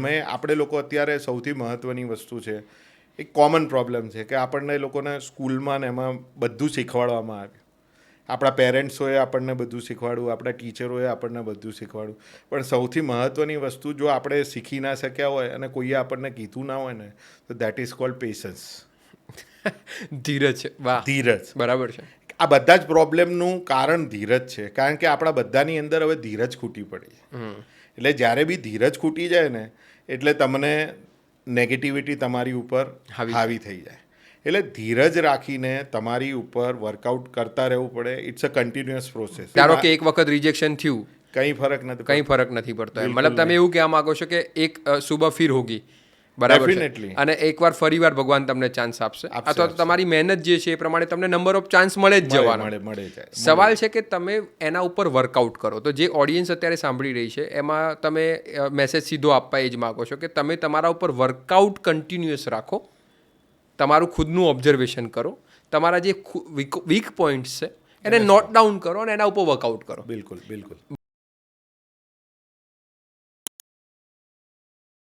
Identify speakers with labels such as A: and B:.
A: આપણે લોકો અત્યારે સૌથી મહત્ત્વની વસ્તુ છે, એક કોમન પ્રોબ્લેમ છે કે આપણને લોકોને સ્કૂલમાં ને એમાં બધું શીખવાડવામાં આવ્યું. આપણા પેરેન્ટ્સોએ આપણને બધું શીખવાડ્યું, આપણા ટીચરોએ આપણને બધું શીખવાડ્યું, પણ સૌથી મહત્ત્વની વસ્તુ જો આપણે શીખી ના શક્યા હોય અને કોઈએ આપણને કીધું ના હોય ને, તો દેટ ઇઝ કોલ્ડ પેશન્સ.
B: ધીરજ. વાહ,
A: ધીરજ.
B: બરાબર છે.
A: આ બધા જ પ્રોબ્લેમનું કારણ ધીરજ છે, કારણ કે આપણા બધાની અંદર હવે ધીરજ ખૂટી પડી. એટલે જ્યારે બી ધીરજ ખૂટી જાય ને, એટલે તમને નેગેટિવિટી તમારી ઉપર હાવી થઈ જાય. એટલે ધીરજ રાખીને તમારી ઉપર વર્કઆઉટ કરતા રહેવું પડે. It's a continuous process.
B: ધારો કે એક વખત રિજેક્શન થયું,
A: કંઈ ફરક નથી
B: પડતો. મતલબ તમે એવું કહેવા માંગો છો કે એક સુબહ ફિર હોગી, બરાબર છે, અને એકવાર ફરીવાર ભગવાન તમને ચાન્સ આપશે, અથવા તો તમારી મહેનત જે છે એ પ્રમાણે તમને નંબર ઓફ ચાન્સ મળે જ જવાનો. સવાલ છે કે તમે એના ઉપર વર્કઆઉટ કરો. તો જે ઓડિયન્સ અત્યારે સાંભળી રહી છે એમાં તમે મેસેજ સીધો આપવા એ જ માગો છો કે તમે તમારા ઉપર વર્કઆઉટ કન્ટિન્યુઅસ રાખો, તમારું ખુદનું ઓબ્ઝર્વેશન કરો, તમારા જે વીક પોઈન્ટ્સ છે એને નોટ ડાઉન કરો અને એના ઉપર વર્કઆઉટ કરો.
A: બિલકુલ.